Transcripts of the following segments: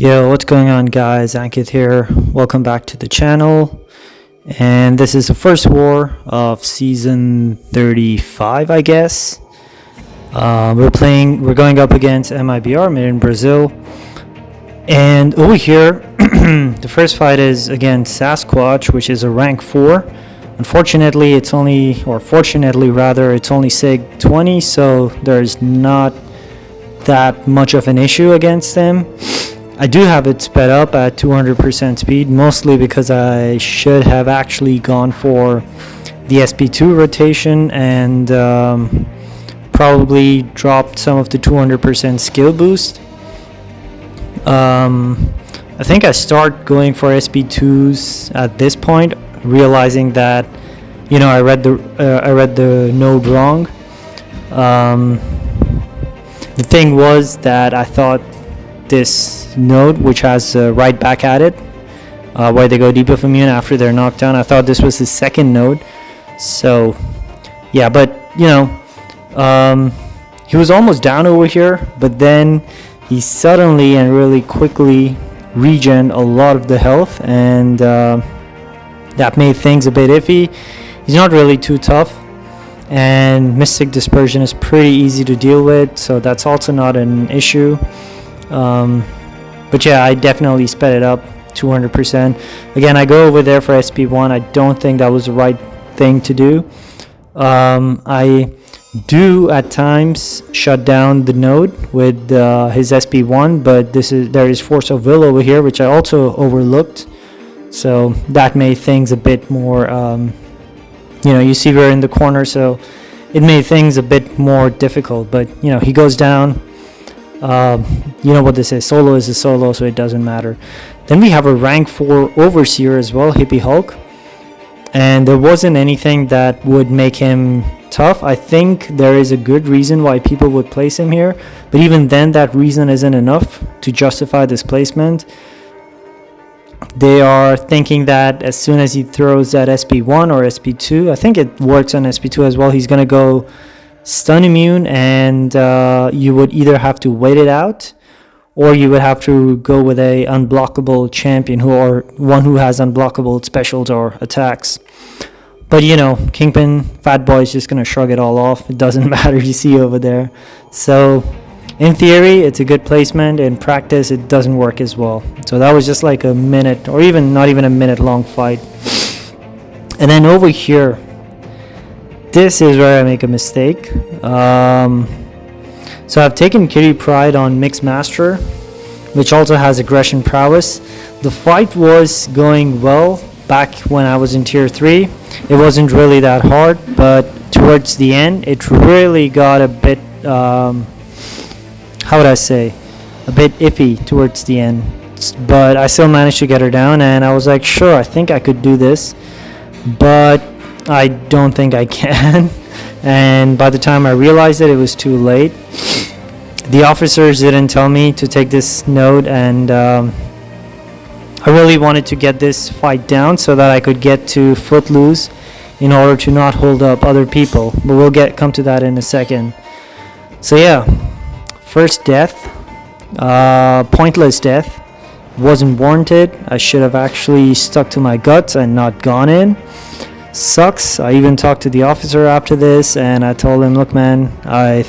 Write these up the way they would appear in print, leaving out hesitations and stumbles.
Yo, what's going on, guys? Ankit here. Welcome back to the channel. And this is the first war of season 35, I guess. We're going up against MIBR made in Brazil. And over here, the first fight is against Sasquatch, which is a rank 4. Unfortunately, fortunately rather, it's only SIG 20, so there's not that much of an issue against them. I do have it sped up at 200% speed, mostly because I should have actually gone for the SP2 rotation and probably dropped some of the 200% skill boost. I think I start going for SP2s at this point, realizing that, I read the node wrong. The thing was that I thought this node, which has right back at it, where they go debuff immune after they're knocked down, I thought this was his second node. So yeah, but he was almost down over here, but then he suddenly and really quickly regened a lot of the health, and that made things a bit iffy. He's not really too tough, and Mystic Dispersion is pretty easy to deal with, so that's also not an issue. But yeah, I definitely sped it up 200%. Again, I go over there for SP1. I don't think that was the right thing to do. I do at times shut down the node with his SP1, but there is Force of Will over here, which I also overlooked. So that made things a bit more, you see we're in the corner, so it made things a bit more difficult. But he goes down. You know what this is, solo is a solo, so it doesn't matter. Then we have a rank 4 Overseer as well, Hippie Hulk, and there wasn't anything that would make him tough. I think there is a good reason why people would place him here, but even then that reason isn't enough to justify this placement. They are thinking that as soon as he throws that SP1 or SP2, I think it works on SP2 as well, he's gonna go stun immune, and you would either have to wait it out, or you would have to go with a unblockable champion or one who has unblockable specials or attacks. But Kingpin, Fat Boy, is just gonna shrug it all off. It doesn't matter, you see over there. So in theory it's a good placement. In practice it doesn't work as well. So that was just like a minute, or even not even a minute long fight. And then over here, this is where I make a mistake. So I've taken Kitty Pride on Mixed Master, which also has aggression prowess. The fight was going well back when I was in tier 3. It wasn't really that hard, but towards the end it really got a bit, a bit iffy towards the end. But I still managed to get her down, and I was like, sure, I think I could do this, but I don't think I can. And by the time I realized it was too late. The officers didn't tell me to take this node, and I really wanted to get this fight down so that I could get to Footloose in order to not hold up other people, but we'll come to that in a second. So yeah, first death, pointless death, wasn't warranted. I should have actually stuck to my guts and not gone in. Sucks. I even talked to the officer after this, and I told him, look man, I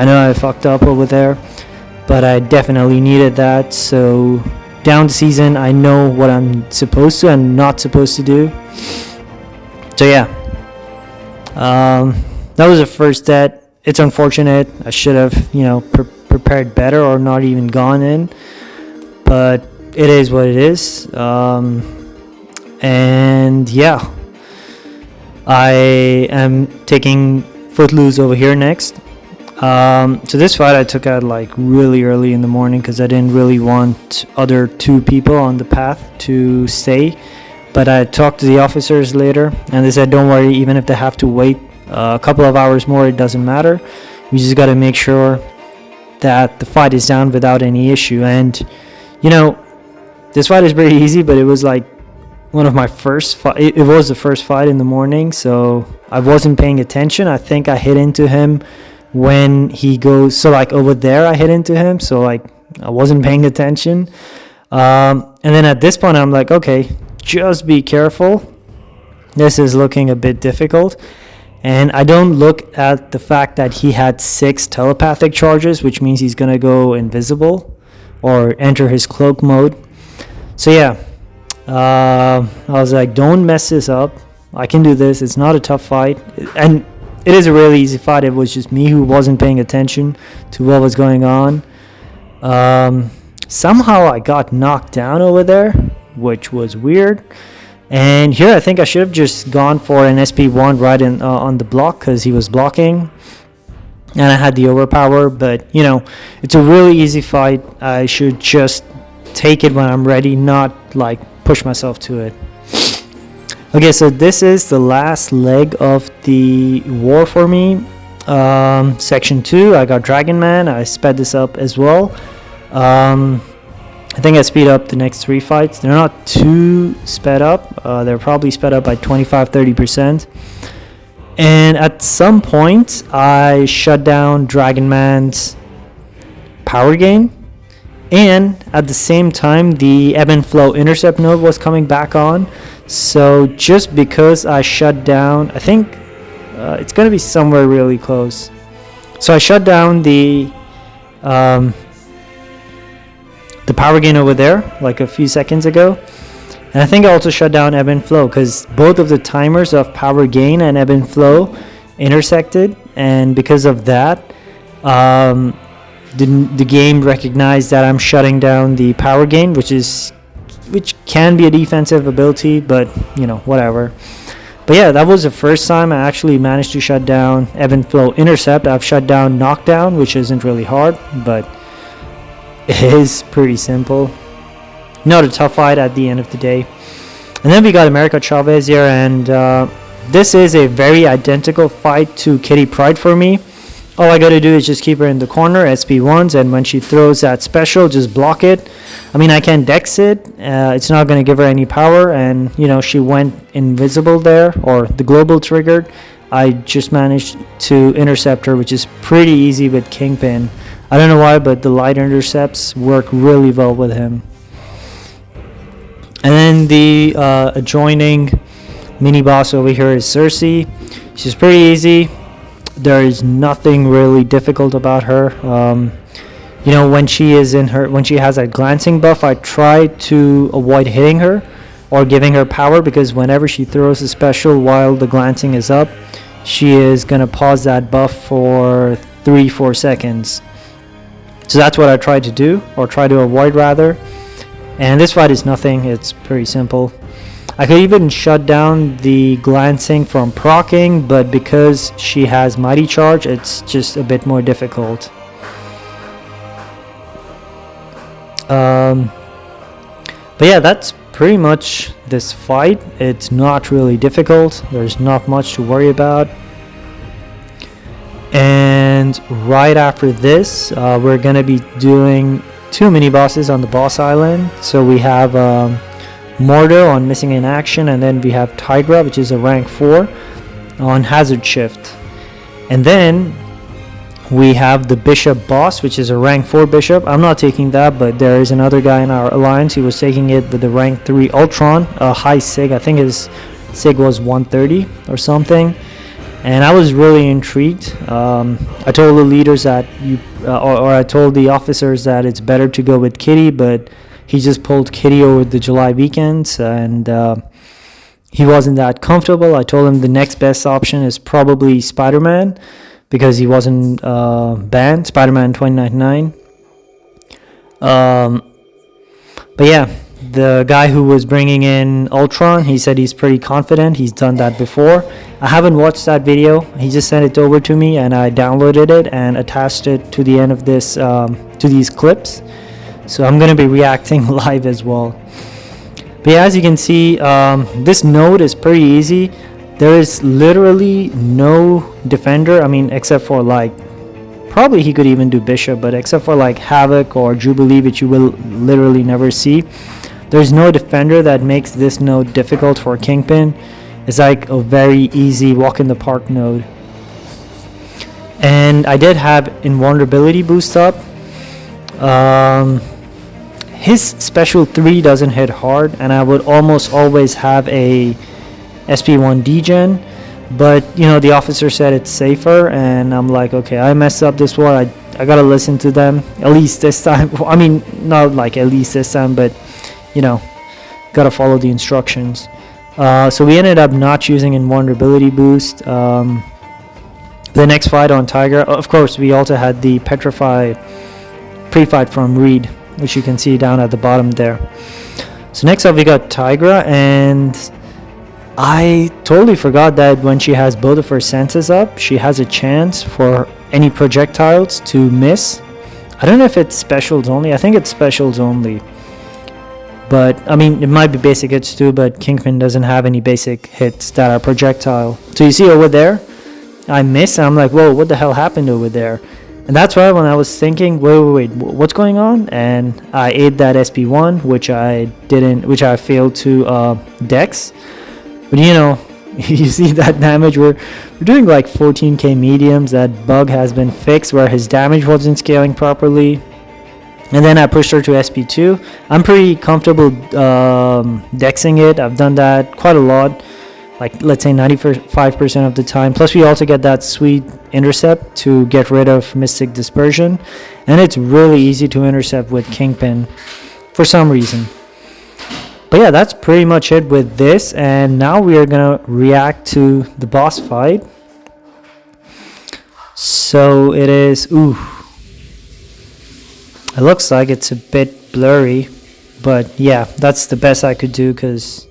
know I fucked up over there, but I definitely needed that. So down the season I know what I'm supposed to and not supposed to do. So yeah, that was the first death. It's unfortunate. I should have prepared better or not even gone in, but it is what it is. And yeah, I am taking Footloose over here next. So this fight I took out like really early in the morning because I didn't really want other 2 people on the path to stay. But I talked to the officers later, and they said don't worry, even if they have to wait a couple of hours more, it doesn't matter. We just got to make sure that the fight is down without any issue. And this fight is pretty easy, but it was like one of my first it was the first fight in the morning, so I wasn't paying attention. I think I hit into him when he goes, so like over there I hit into him, so like I wasn't paying attention. And then at this point, I'm like, okay, just be careful. This is looking a bit difficult. And I don't look at the fact that he had 6 telepathic charges, which means he's going to go invisible or enter his cloak mode. So yeah, I was like, don't mess this up. I can do this. It's not a tough fight. And it is a really easy fight. It was just me who wasn't paying attention to what was going on. Somehow I got knocked down over there, which was weird. And here I think I should have just gone for an SP1 right in on the block because he was blocking. And I had the overpower. But, you know, it's a really easy fight. I should just take it when I'm ready, not like push myself to it. Okay, so this is the last leg of the war for me. Section 2, I got Dragonman. I sped this up as well. I think I speed up the next 3 fights. They're not too sped up. They're probably sped up by 25-30%. And at some point, I shut down Dragonman's power gain. And at the same time, the EbbnFlow Intercept node was coming back on. So just because I shut down, I think it's going to be somewhere really close. So I shut down the power gain over there like a few seconds ago. And I think I also shut down EbbnFlow because both of the timers of power gain and EbbnFlow intersected. And because of that, the game recognized that I'm shutting down the power gain, which can be a defensive ability, but you know, whatever. But yeah, that was the first time I actually managed to shut down EbbnFlow Intercept. I've shut down Knockdown, which isn't really hard, but it is pretty simple. Not a tough fight at the end of the day. And then we got America Chavez here, and this is a very identical fight to Kitty Pryde for me. All I gotta do is just keep her in the corner, SP1s, and when she throws that special, just block it. I mean, I can dex it. It's not gonna give her any power, and you know, she went invisible there, or the global triggered. I just managed to intercept her, which is pretty easy with Kingpin. I don't know why, but the light intercepts work really well with him. And then the adjoining mini-boss over here is Sersi. She's pretty easy. There is nothing really difficult about her. You know, when she has that glancing buff, I try to avoid hitting her or giving her power, because whenever she throws a special while the glancing is up, she is gonna pause that buff for 3-4 seconds. So that's what I try to do, or try to avoid rather. And this fight is nothing. It's pretty simple. I could even shut down the glancing from proccing, but because she has Mighty Charge, it's just a bit more difficult. But yeah, that's pretty much this fight. It's not really difficult. There's not much to worry about. And right after this, we're going to be doing 2 mini-bosses on the boss island. So we have Mordo on Missing in Action, and then we have Tigra, which is a rank 4 on Hazard Shift. And then we have the Bishop boss, which is a rank 4 Bishop. I'm not taking that, but there is another guy in our alliance. He was taking it with the rank 3 Ultron, a high Sig. I think his Sig was 130 or something. And I was really intrigued. I told the leaders that I told the officers that it's better to go with Kitty, but he just pulled Kitty over the July weekends, and he wasn't that comfortable. I told him the next best option is probably Spider-Man, because he wasn't banned, Spider-Man 2099. But yeah, the guy who was bringing in Ultron, he said he's pretty confident. He's done that before. I haven't watched that video. He just sent it over to me, and I downloaded it and attached it to the end of this, to these clips. So I'm going to be reacting live as well. But yeah, as you can see, this node is pretty easy. There is literally no defender. I mean, except for like, probably he could even do Bishop, but except for like Havoc or Jubilee, which you will literally never see. There's no defender that makes this node difficult for Kingpin. It's like a very easy walk in the park node. And I did have invulnerability boost up. his special 3 doesn't hit hard, and I would almost always have a SP1 degen, but you know, the officer said it's safer, and I'm like, okay, I messed up this war. I gotta listen to them at least this time. I mean, not like at least this time, but you know, gotta follow the instructions. So we ended up not using invulnerability boost. The next fight on Tigra, of course, we also had the Petrify pre-fight from Reed, which you can see down at the bottom there. So next up we got Tigra, and I totally forgot that when she has both of her senses up, she has a chance for any projectiles to miss. I don't know if it's specials only. I think it's specials only. But, I mean, it might be basic hits too, but Kingpin doesn't have any basic hits that are projectile. So you see over there, I missed, and I'm like, whoa, what the hell happened over there? And that's why when I was thinking, wait, what's going on? And I ate that SP1, which I failed to Dex. But you know, you see that damage, we're doing like 14k mediums. That bug has been fixed where his damage wasn't scaling properly. And then I pushed her to SP2. I'm pretty comfortable dexing it. I've done that quite a lot, like let's say 95% of the time. Plus we also get that sweet intercept to get rid of Mystic Dispersion, and it's really easy to intercept with Kingpin for some reason. But yeah, that's pretty much it with this, and now we are gonna react to the boss fight. So it is, it looks like it's a bit blurry, but yeah, that's the best I could do, because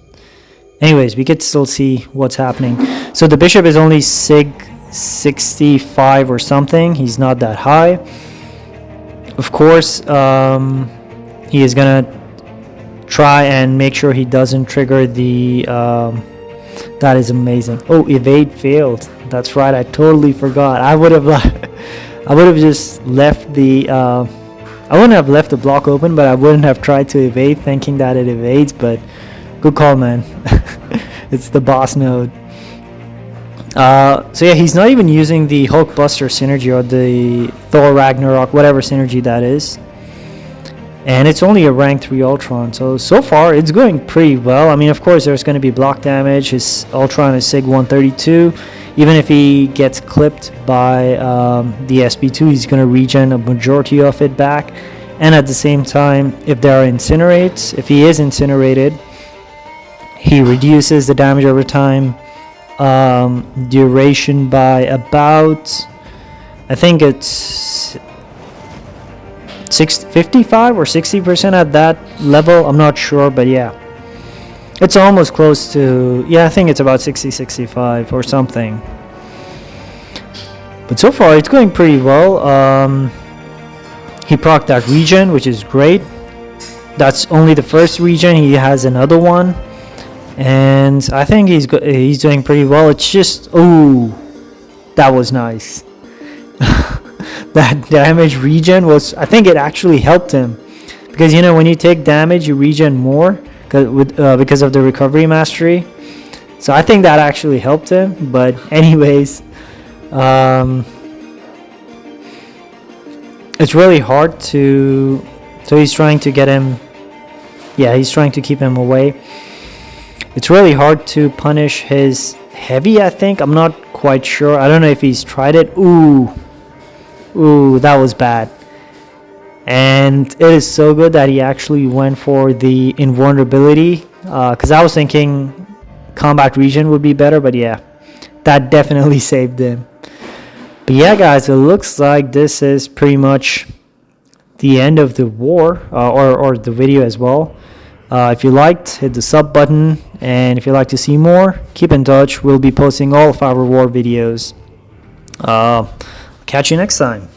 anyways, we could still see what's happening. So the bishop is only Sig 65 or something. He's not that high. Of course, he is gonna try and make sure he doesn't trigger the that is amazing. Oh, evade failed. That's right, I totally forgot. I would have just left the I wouldn't have left the block open, but I wouldn't have tried to evade thinking that it evades. But good call, man. It's the boss node. So yeah, he's not even using the Hulkbuster synergy or the Thor Ragnarok, whatever synergy that is. And it's only a rank 3 Ultron, so far it's going pretty well. I mean, of course there's going to be block damage. His Ultron is Sig 132. Even if he gets clipped by the SP2, he's going to regen a majority of it back. And at the same time, if there are incinerates, if he is incinerated, he reduces the damage over time, duration by about, I think it's 55 or 60% at that level. I'm not sure, but yeah, it's almost close to, yeah, I think it's about 60-65 or something. But so far it's going pretty well. He procced that regen, which is great. That's only the first regen. He has another one, and I think he's doing pretty well. It's just, oh, that was nice. That damage regen was, I think it actually helped him, because you know, when you take damage you regen more because of the recovery mastery. So I think that actually helped him. But anyways, it's really hard to, so he's trying to get him, yeah, he's trying to keep him away. It's really hard to punish his heavy, I think. I'm not quite sure. I don't know if he's tried it. Ooh, that was bad. And it is so good that he actually went for the invulnerability, because I was thinking combat regen would be better, but yeah, that definitely saved him. But yeah, guys, it looks like this is pretty much the end of the war, or the video as well. If you liked, hit the sub button, and if you'd like to see more, keep in touch. We'll be posting all of our war videos. Catch you next time.